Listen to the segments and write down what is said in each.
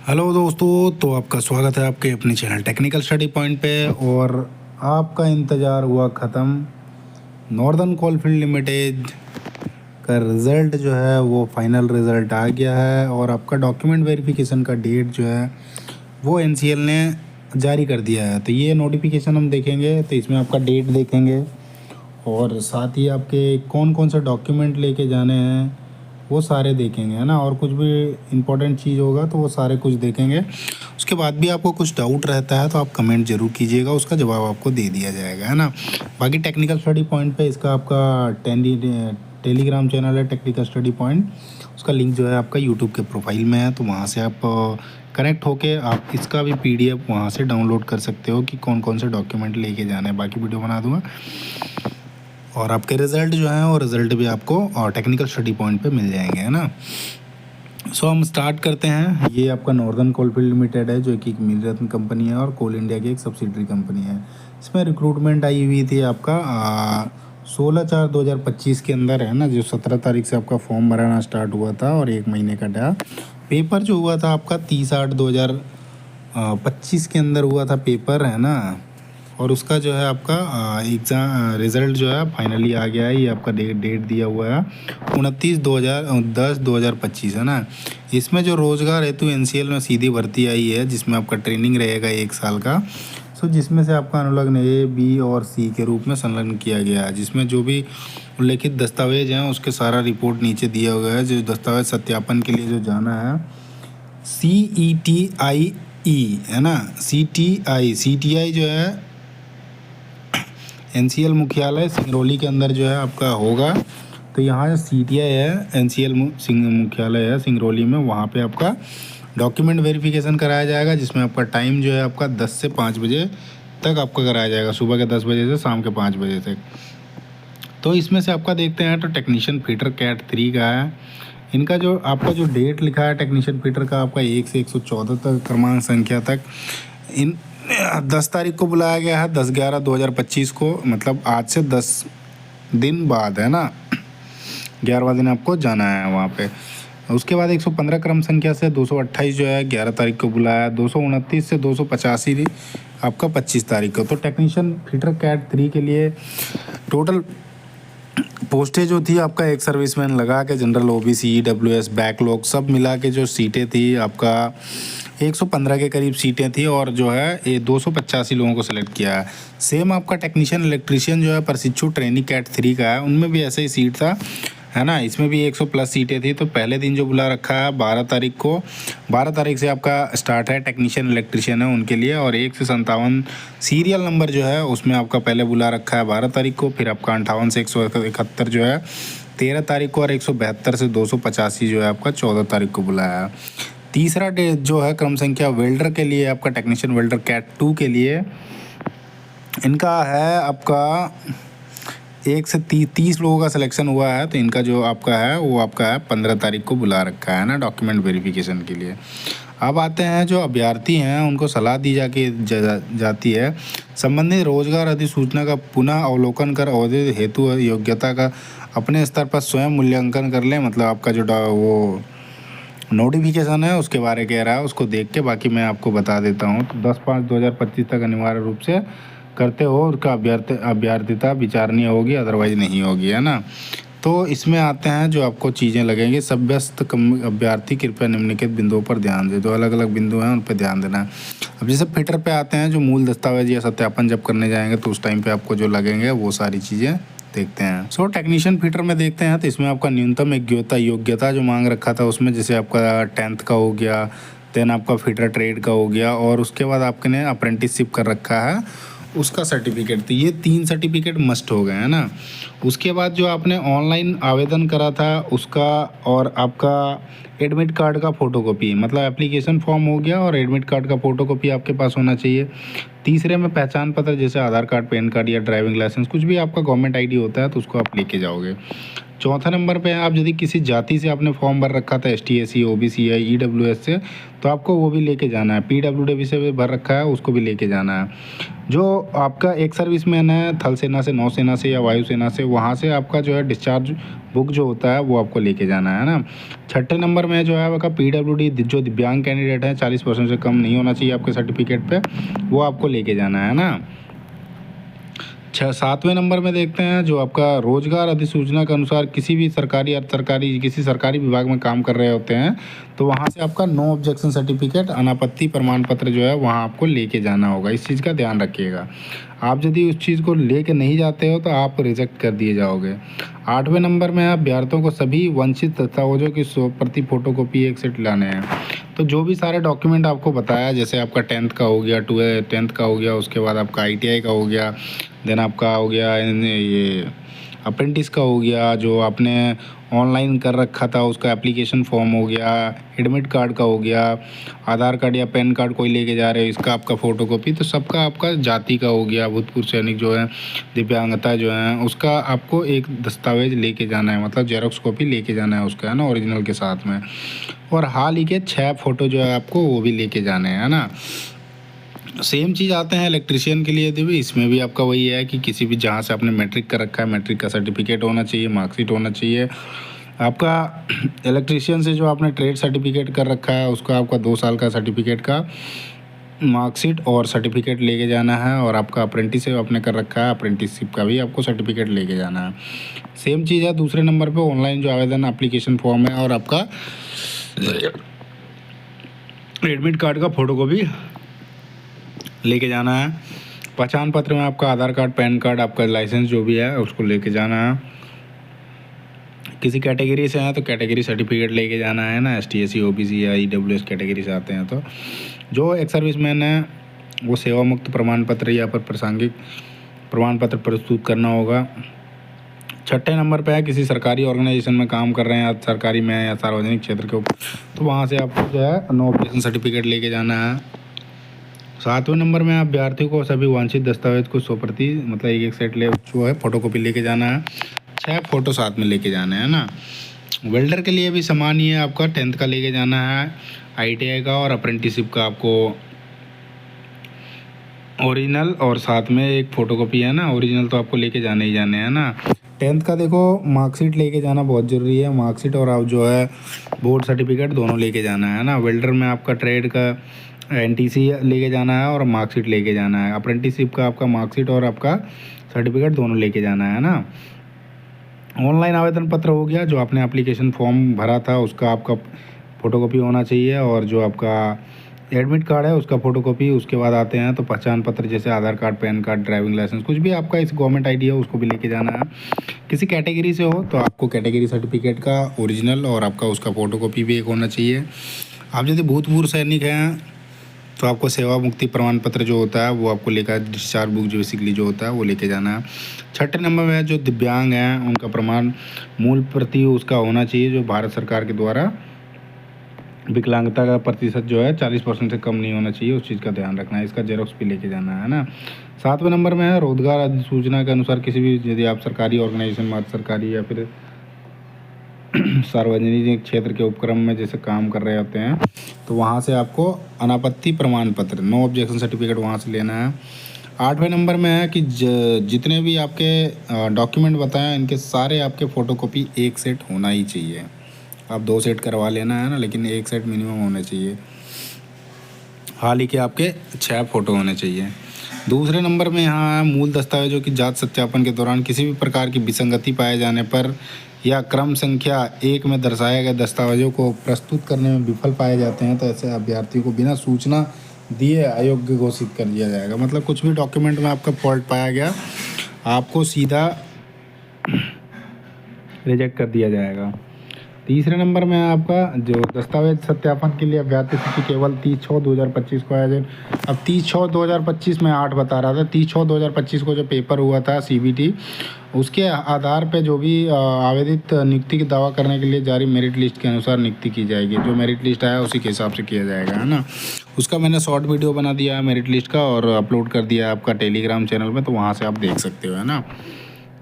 Hello दोस्तों, तो आपका स्वागत है आपके अपने चैनल टेक्निकल स्टडी पॉइंट पे। और आपका इंतज़ार हुआ ख़त्म। नॉर्दर्न कोलफील्ड लिमिटेड का रिज़ल्ट जो है वो फाइनल रिज़ल्ट आ गया है और आपका डॉक्यूमेंट वेरिफिकेशन का डेट जो है वो एनसीएल ने जारी कर दिया है। तो ये नोटिफिकेशन हम देखेंगे, तो इसमें आपका डेट देखेंगे और साथ ही आपके कौन कौन से डॉक्यूमेंट लेके जाने हैं वो सारे देखेंगे, है ना। और कुछ भी इम्पोर्टेंट चीज़ होगा तो वो सारे कुछ देखेंगे। उसके बाद भी आपको कुछ डाउट रहता है तो आप कमेंट ज़रूर कीजिएगा, उसका जवाब आपको दे दिया जाएगा, है ना। बाकी टेक्निकल स्टडी पॉइंट पे इसका आपका टेलीग्राम चैनल है टेक्निकल स्टडी पॉइंट, उसका लिंक जो है आपका यूट्यूब के प्रोफाइल में है, तो वहाँ से आप कनेक्ट होके आप इसका भी पीडीएफ वहाँ से डाउनलोड कर सकते हो कि कौन कौन से डॉक्यूमेंट लेके जाने हैं। बाकी वीडियो बना दूँगा और आपके रिज़ल्ट जो हैं और रिज़ल्ट भी आपको और टेक्निकल स्टडी पॉइंट पे मिल जाएंगे, है ना। सो हम स्टार्ट करते हैं। ये आपका नॉर्दर्न कोलफील्ड लिमिटेड है जो कि एक मिल रत्न कंपनी है और कोल इंडिया की एक सब्सिडरी कंपनी है। इसमें रिक्रूटमेंट आई हुई थी आपका 16/4/2025 के अंदर, है ना। जो 17 तारीख से आपका फॉर्म भराना स्टार्ट हुआ था और 1 महीने का था। पेपर जो हुआ था आपका 30/8/2025 के अंदर हुआ था पेपर, है ना। और उसका जो है आपका एग्ज़ाम रिज़ल्ट जो है फाइनली आ गया है। ये आपका डेट दिया हुआ है 29/10/2025, है ना। इसमें जो रोज़गार हेतु एनसीएल में सीधी भर्ती आई है जिसमें आपका ट्रेनिंग रहेगा 1 साल का। सो जिसमें से आपका अनुलग्न ए, बी और सी के रूप में संलग्न किया गया है, जिसमें जो भी उल्लेखित दस्तावेज हैं उसके सारा रिपोर्ट नीचे दिया हुआ है। जो दस्तावेज सत्यापन के लिए जो जाना है CETIE, है ना। CTI जो है एनसीएल मुख्यालय सिंगरौली के अंदर जो है आपका होगा। तो यहाँ CTI है, एनसीएल मुख्यालय है सिंगरौली में, वहाँ पे आपका डॉक्यूमेंट वेरिफिकेशन कराया जाएगा, जिसमें आपका टाइम जो है आपका 10 से 5 बजे तक आपका कराया जाएगा, सुबह के 10 बजे से शाम के 5 बजे तक। तो इसमें से आपका देखते हैं तो टेक्नीशियन फिटर कैट 3 का है। इनका जो आपका जो डेट लिखा है टेक्नीशियन फिटर का आपका 1 से 114 तक क्रमांक संख्या तक इन 10 तारीख को बुलाया गया है, 10/11/2025 को, मतलब आज से 10 दिन बाद, है ना। 11वां दिन आपको जाना है वहाँ पे। उसके बाद 115 क्रम संख्या से 228 जो है 11 तारीख को बुलाया, 229 से 285 आपका 25 तारीख को। तो टेक्नीशियन फिटर कैट 3 के लिए टोटल पोस्टेज जो थी आपका एक सर्विसमैन लगा के जनरल OBC EWS बैकलॉग सब मिला के जो सीटें थी आपका 115 के करीब सीटें थी और जो है ये 285 लोगों को सिलेक्ट किया है। सेम आपका टेक्नीशियन इलेक्ट्रीशियन जो है प्रशिक्षु ट्रेनिंग कैट 3 का है, उनमें भी ऐसे ही सीट था, है ना। इसमें भी 100+ सीटें थी। तो पहले दिन जो बुला रखा है 12 तारीख को, 12 तारीख से आपका स्टार्ट है टेक्नीशियन इलेक्ट्रीशियन है उनके लिए। और 1 से 57 सीरियल नंबर जो है उसमें आपका पहले बुला रखा है 12 तारीख को। फिर आपका 58 से 171 जो है 13 तारीख को और 172 से 285 जो है आपका 14 तारीख को बुलाया है। तीसरा डे जो है क्रम संख्या वेल्डर के लिए आपका टेक्नीशियन वेल्डर कैट 2 के लिए इनका है आपका 1 से 30 लोगों का सिलेक्शन हुआ है। तो इनका जो आपका है वो आपका है 15 तारीख को बुला रखा है ना डॉक्यूमेंट वेरिफिकेशन के लिए। अब आते हैं जो अभ्यर्थी हैं उनको सलाह दी जाती है संबंधित रोजगार अधिसूचना का पुनः अवलोकन कर अवधि हेतु योग्यता का अपने स्तर पर स्वयं मूल्यांकन कर लें। मतलब आपका जो वो नोटिफिकेशन है उसके बारे कह रहा है, उसको देख के बाकी मैं आपको बता देता हूँ। तो 10/5/2025 तक अनिवार्य रूप से करते हो उसका अभ्यर्थिता विचारणीय होगी, अदरवाइज नहीं होगी, है ना। तो इसमें आते हैं जो आपको चीज़ें लगेंगी। सभ्यस्त अभ्यर्थी कृपया निम्नलिखित बिंदुओं पर ध्यान दें। तो अलग अलग बिंदु हैं उन पर ध्यान देना है। अब जैसे फिटर पे आते हैं, जो मूल दस्तावेज या सत्यापन जब करने जाएंगे तो उस टाइम पे आपको जो लगेंगे वो सारी चीज़ें देखते हैं। सो टेक्नीशियन फिटर में देखते हैं तो इसमें आपका न्यूनतम योग्यता जो मांग रखा था उसमें जैसे आपका 10th का हो गया, देन आपका फिटर ट्रेड का हो गया और उसके बाद आपने अप्रेंटिसशिप कर रखा है उसका सर्टिफिकेट। तो ये 3 सर्टिफिकेट मस्ट हो गए, है ना। उसके बाद जो आपने ऑनलाइन आवेदन करा था उसका और आपका एडमिट कार्ड का फ़ोटोकॉपी, मतलब एप्लीकेशन फॉर्म हो गया और एडमिट कार्ड का फ़ोटोकॉपी आपके पास होना चाहिए। तीसरे में पहचान पत्र जैसे आधार कार्ड, पैन कार्ड या ड्राइविंग लाइसेंस, कुछ भी आपका गवर्नमेंट ID होता है तो उसको आप लेके जाओगे। चौथा नंबर पे आप यदि किसी जाति से आपने फॉर्म भर रखा था ST SC OBC या EWS से तो आपको वो भी लेके जाना है। PWD से भी भर रखा है उसको भी लेके जाना है। जो आपका एक सर्विसमैन है थल सेना से, नौसेना से या वायुसेना से, वहाँ से आपका जो है डिस्चार्ज बुक जो होता है वो आपको लेके जाना है ना। छठे नंबर में जो है आपका PWD, जो दिव्यांग कैंडिडेट है 40% से कम नहीं होना चाहिए आपके सर्टिफिकेट पे, वो आपको लेके जाना है ना। सातवें नंबर में देखते हैं जो आपका रोजगार अधिसूचना के अनुसार किसी भी सरकारी, अर्ध सरकारी, किसी सरकारी विभाग में काम कर रहे होते हैं तो वहाँ से आपका नो ऑब्जेक्शन सर्टिफिकेट, अनापत्ति प्रमाण पत्र जो है वहाँ आपको लेके जाना होगा। इस चीज़ का ध्यान रखिएगा। आप यदि उस चीज़ को लेके नहीं जाते हो तो आप रिजेक्ट कर दिए जाओगे। आठवें नंबर में अभ्यर्थियों को सभी वंचित दस्तावेजों की 100 प्रति फोटोकॉपी एक सेट लाने हैं। तो जो भी सारे डॉक्यूमेंट आपको बताया, जैसे आपका 10th का हो गया, 10th का हो गया, उसके बाद आपका ITI का हो गया, देन आपका हो गया ये अप्रेंटिस का हो गया, जो आपने ऑनलाइन कर रखा था उसका एप्लीकेशन फॉर्म हो गया, एडमिट कार्ड का हो गया, आधार कार्ड या पैन कार्ड कोई लेके जा रहे हो इसका आपका फ़ोटोकॉपी, तो सबका आपका जाति का हो गया, भूतपूर्व सैनिक जो है, दिव्यांगता जो है, उसका आपको एक दस्तावेज़ लेके जाना है, मतलब जेरोक्स कॉपी लेके जाना है उसका, है ना, ओरिजिनल के साथ में। और हाल ही के 6 फ़ोटो जो है आपको वो भी लेके जाने हैं, है ना। सेम चीज़ आते हैं इलेक्ट्रिशियन के लिए भी। इसमें भी आपका वही है कि किसी भी जहाँ से आपने मैट्रिक कर रखा है, मैट्रिक का सर्टिफिकेट होना चाहिए, मार्कशीट होना चाहिए आपका। इलेक्ट्रिशियन से जो आपने ट्रेड सर्टिफिकेट कर रखा है उसका आपका 2 साल का सर्टिफिकेट का मार्कशीट और सर्टिफिकेट लेके जाना है। और आपका अप्रेंटिसशिप आपने कर रखा है, अप्रेंटिसशिप का भी आपको सर्टिफिकेट लेके जाना है। सेम चीज़ है दूसरे नंबर पे ऑनलाइन जो आवेदन एप्लीकेशन फॉर्म है और आपका एडमिट कार्ड का फ़ोटोकॉपी लेके जाना है। पहचान पत्र में आपका आधार कार्ड, पैन कार्ड, आपका लाइसेंस जो भी है उसको लेके जाना है। किसी कैटेगरी से हैं तो कैटेगरी सर्टिफिकेट लेके जाना है ना, ST SC OBC या EWS कैटेगरी से आते हैं तो। जो एक सर्विसमैन है वो सेवा मुक्त प्रमाण पत्र या फिर प्रासंगिक प्रमाण पत्र प्रस्तुत करना होगा। छठे नंबर पे है किसी सरकारी ऑर्गेनाइजेशन में काम कर रहे हैं, सरकारी में या सार्वजनिक क्षेत्र के ऊपर, तो वहाँ से आपको जो है नो ऑब्जेक्शन सर्टिफिकेट लेके जाना है। सातवें नंबर में अभ्यर्थी को सभी वांछित दस्तावेज को 100 प्रति मतलब एक सेट ले जो है फ़ोटोकॉपी लेके जाना है। 6 फ़ोटो साथ में लेके जाना है ना। वेल्डर के लिए भी समान ही है, आपका 10th का लेके जाना है, ITI का और अप्रेंटिसशिप का आपको ओरिजिनल और साथ में एक फ़ोटोकॉपी है ना। ओरिजिनल तो आपको लेके जाने ही जाने हैं ना। 10th का देखो मार्कशीट लेके जाना बहुत ज़रूरी है, मार्कशीट और आप जो है बोर्ड सर्टिफिकेट दोनों लेके जाना है ना। वेल्डर में आपका ट्रेड का NTC लेके जाना है और मार्कशीट लेके जाना है। अप्रेंटिसशिप का आपका मार्कशीट और आपका सर्टिफिकेट दोनों लेके जाना है ना। ऑनलाइन आवेदन पत्र हो गया, जो आपने एप्लीकेशन फॉर्म भरा था उसका आपका फ़ोटोकॉपी होना चाहिए, और जो आपका एडमिट कार्ड है उसका फ़ोटोकॉपी। उसके बाद आते हैं तो पहचान पत्र जैसे Aadhaar card, PAN card, driving licence, कुछ भी आपका इस गवर्नमेंट ID है उसको भी लेके जाना है। किसी कैटेगरी से हो तो आपको कैटेगरी सर्टिफिकेट का ओरिजिनल और आपका उसका फ़ोटोकॉपी भी एक होना चाहिए। आप यदि भूतपूर्व सैनिक हैं तो आपको सेवा मुक्ति प्रमाण पत्र जो होता है वो आपको लेकर, डिस्चार्ज बुक जो बेसिकली जो होता है वो लेके जाना है। छठे नंबर में जो दिव्यांग हैं उनका प्रमाण मूल प्रति उसका होना चाहिए, जो भारत सरकार के द्वारा विकलांगता का प्रतिशत जो है 40% से कम नहीं होना चाहिए, उस चीज़ का ध्यान रखना है। इसका जेरोक्स भी लेके जाना है ना। 7वें नंबर में है रोजगार अधिसूचना के अनुसार किसी भी, यदि आप सरकारी ऑर्गेनाइजेशन में, सरकारी या फिर सार्वजनिक क्षेत्र के उपक्रम में जैसे काम कर रहे होते हैं तो वहाँ से आपको अनापत्ति प्रमाण पत्र, नो ऑब्जेक्शन सर्टिफिकेट वहाँ से लेना है। 8वें नंबर में है कि जितने भी आपके डॉक्यूमेंट बताएं इनके सारे आपके फ़ोटोकॉपी एक सेट होना ही चाहिए। आप 2 सेट करवा लेना है ना, लेकिन 1 सेट मिनिमम होना चाहिए। हाल ही के आपके 6 फ़ोटो होने चाहिए। दूसरे नंबर में यहाँ है मूल दस्तावेजों की जांच सत्यापन के दौरान किसी भी प्रकार की विसंगति पाए जाने पर या क्रम संख्या 1 में दर्शाए गए दस्तावेजों को प्रस्तुत करने में विफल पाए जाते हैं तो ऐसे अभ्यर्थियों को बिना सूचना दिए अयोग्य घोषित कर दिया जाएगा। मतलब कुछ भी डॉक्यूमेंट में आपका फॉल्ट पाया गया, आपको सीधा रिजेक्ट कर दिया जाएगा। तीसरे नंबर में आपका जो दस्तावेज सत्यापन के लिए अभ्यर्थी सूची केवल 30/6/2025 को आया जाए। अब 30/6/2025 में 8 बता रहा था, 30/6/2025 को जो पेपर हुआ था CBT, उसके आधार पे जो भी आवेदित नियुक्ति की दावा करने के लिए जारी मेरिट लिस्ट के अनुसार नियुक्ति की जाएगी। जो मेरिट लिस्ट आया उसी के हिसाब से किया जाएगा, है ना। उसका मैंने शॉर्ट वीडियो बना दिया है मेरिट लिस्ट का और अपलोड कर दिया है आपका टेलीग्राम चैनल में, तो वहाँ से आप देख सकते हो, है ना।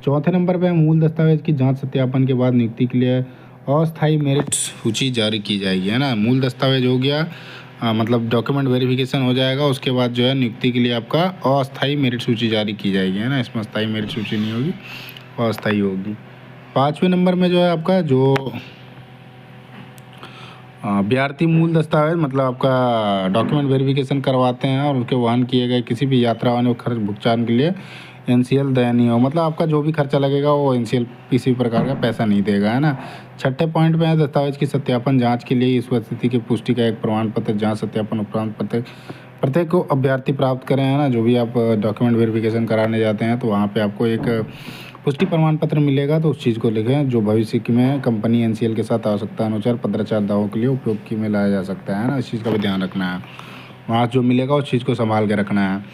चौथे नंबर पे मूल दस्तावेज की जांच सत्यापन के बाद नियुक्ति के लिए अस्थायी मेरिट सूची जारी की जाएगी, है ना। मूल दस्तावेज हो गया, मतलब डॉक्यूमेंट वेरिफिकेशन हो जाएगा, उसके बाद जो है नियुक्ति के लिए आपका अस्थायी मेरिट सूची जारी की जाएगी, है ना। इसमें स्थायी मेरिट सूची नहीं होगी, अस्थायी होगी। 5वें नंबर में जो है आपका जो अभ्यर्थी मूल दस्तावेज मतलब आपका डॉक्यूमेंट वेरिफिकेशन करवाते हैं और उसके वहन किए गए किसी भी यात्रा वाले खर्च भुगतान के लिए एनसीएल दयनीय हो, मतलब आपका जो भी खर्चा लगेगा वो एनसीएल किसी प्रकार का पैसा नहीं देगा, है ना। 6ठे पॉइंट में है दस्तावेज की सत्यापन जांच के लिए इस उपस्थिति की पुष्टि का एक प्रमाण पत्र जांच सत्यापन उपरांत प्रत्येक को अभ्यर्थी प्राप्त करें, है ना। जो भी आप डॉक्यूमेंट वेरिफिकेशन कराने जाते हैं तो वहाँ पे आपको एक पुष्टि प्रमाण पत्र मिलेगा, तो उस चीज़ को लिखें जो भविष्य में कंपनी एनसीएल के साथ आवश्यकता अनुसार पत्राचार दावों के लिए उपयोग की में लाया जा सकता है ना। इस चीज़ का भी ध्यान रखना है, वहाँ जो मिलेगा उस चीज़ को संभाल के रखना है।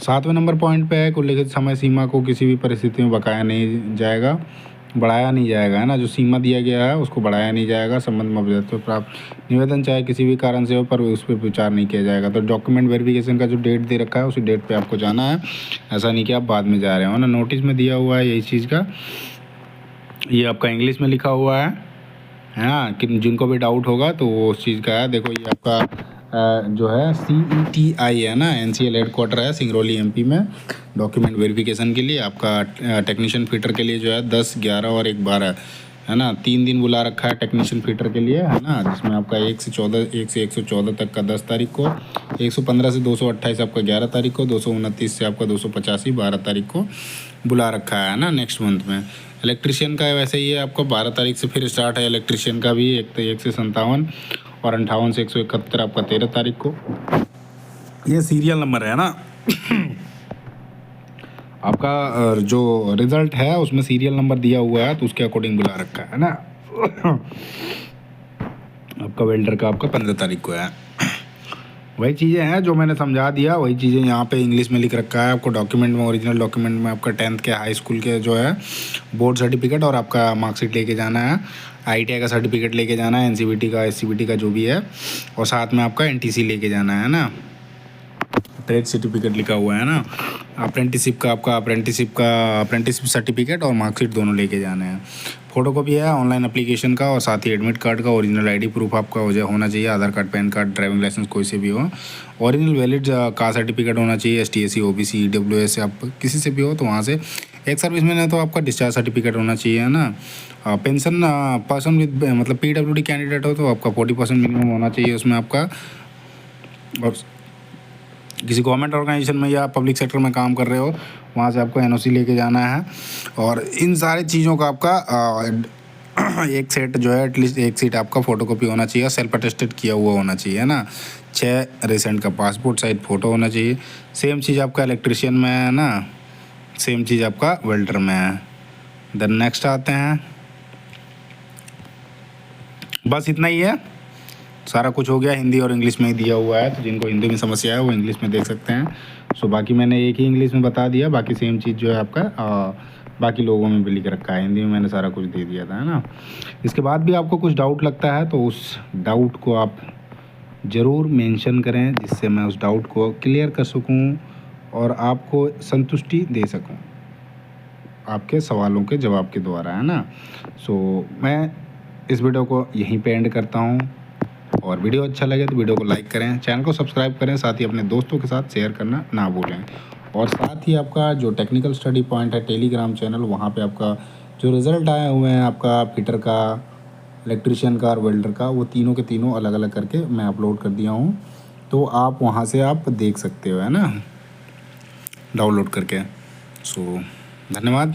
7वें नंबर पॉइंट पे है उल्लिखित समय सीमा को किसी भी परिस्थिति में बढ़ाया नहीं जाएगा, है ना। जो सीमा दिया गया है उसको बढ़ाया नहीं जाएगा। संबंध में अभ्यर्थी प्राप्त निवेदन चाहे किसी भी कारण से हो पर उस पर विचार नहीं किया जाएगा। तो डॉक्यूमेंट वेरिफिकेशन का जो डेट दे रखा है उसी डेट पे आपको जाना है, ऐसा नहीं कि आप बाद में जा रहे हो ना। नोटिस में दिया हुआ है यही चीज़ का, ये आपका इंग्लिश में लिखा हुआ है ना। कि जिनको भी डाउट होगा तो वो उस चीज़ का है। देखो ये आपका जो है CETI है ना, एनसीएल हेडक्वार्टर है सिंगरौली एमपी में। डॉक्यूमेंट वेरिफिकेशन के लिए आपका टेक्नीशियन फिटर के लिए जो है 10, 11 और 1, 12 है ना। 3 दिन बुला रखा है टेक्नीशियन फिटर के लिए, है ना, जिसमें आपका 1 से 114 तक का 10 तारीख को, 115 से 228 आपका 11 तारीख को, 229 से आपका 285 12 तारीख को बुला रखा है ना, नेक्स्ट मंथ में। इलेक्ट्रिशियन का वैसे ही है आपको 12 तारीख से फिर स्टार्ट है इलेक्ट्रिशियन का भी, 1 से 57 और 58 से 171 आपका 13 तारीख को। ये सीरियल नंबर है ना आपका जो रिज़ल्ट है उसमें सीरियल नंबर दिया हुआ है तो उसके अकॉर्डिंग बुला रखा है ना। आपका वेल्डर का आपका 15 तारीख को है। वही चीज़ें हैं जो मैंने समझा दिया, वही चीज़ें यहाँ पे इंग्लिश में लिख रखा है। आपको डॉक्यूमेंट में, ओरिजिनल डॉक्यूमेंट में आपका 10th के हाई स्कूल के जो है बोर्ड सर्टिफिकेट और आपका मार्कशीट लेके जाना है। ITI का सर्टिफिकेट लेके जाना है, NCVT का, SCVT का जो भी है, और साथ में आपका NTC लेके जाना है ना। ट्रेड सर्टिफिकेट लिखा हुआ है ना। अप्रेंटिसशिप का आपका अप्रेंटिसशिप सर्टिफिकेट और मार्कशीट दोनों लेके जाने हैं। फोटोकॉपी है ऑनलाइन एप्लीकेशन का और साथ ही एडमिट कार्ड का, ओरिजिनल ID प्रूफ आपका होना चाहिए, Aadhaar card, PAN card, driving licence कोई से भी हो, ओरिजिनल वैलिड कास्ट सर्टिफिकेट होना चाहिए, ST SC OBC EWS से आप किसी से भी हो तो वहाँ से। एक सर्विसमैन है तो आपका डिस्चार्ज सर्टिफिकेट होना चाहिए, है ना। पेंशन पर्सन विद मतलब PWD कैंडिडेट हो तो आपका 40% मिनिमम होना चाहिए उसमें आपका। और किसी गवर्नमेंट ऑर्गेनाइजेशन में या पब्लिक सेक्टर में काम कर रहे हो वहाँ से आपको NOC लेके जाना है। और इन सारी चीज़ों का आपका एक सेट जो है एटलीस्ट एक सीट आपका फ़ोटोकॉपी होना चाहिए, सेल्फ अटेस्टेड किया हुआ होना चाहिए, है ना। 6 रिसेंट का पासपोर्ट साइज फ़ोटो होना चाहिए। सेम चीज़ आपका इलेक्ट्रिशियन में है ना, सेम चीज़ आपका वेल्डर में है। देन नेक्स्ट आते हैं, बस इतना ही है, सारा कुछ हो गया। हिंदी और इंग्लिश में ही दिया हुआ है, तो जिनको हिंदी में समस्या है वो इंग्लिश में देख सकते हैं। सो बाकी मैंने एक ही इंग्लिश में बता दिया, बाकी सेम चीज़ जो है आपका बाकी लोगों में भी लिख रखा है, हिंदी में मैंने सारा कुछ दे दिया था, है ना। इसके बाद भी आपको कुछ डाउट लगता है तो उस डाउट को आप ज़रूर मेंशन करें, जिससे मैं उस डाउट को क्लियर कर सकूं और आपको संतुष्टि दे सकूं आपके सवालों के जवाब के द्वारा, है ना। सो मैं इस वीडियो को यहीं पे एंड करता हूं, और वीडियो अच्छा लगे तो वीडियो को लाइक करें, चैनल को सब्सक्राइब करें, साथ ही अपने दोस्तों के साथ शेयर करना ना भूलें। और साथ ही आपका जो टेक्निकल स्टडी पॉइंट है टेलीग्राम चैनल, वहाँ पे आपका जो रिज़ल्ट आए हुए हैं आपका फिटर का, इलेक्ट्रिशियन का और वेल्डर का, वो तीनों के तीनों अलग अलग करके मैं अपलोड कर दिया हूँ, तो आप वहाँ से आप देख सकते हो, है ना, डाउनलोड करके। सो धन्यवाद।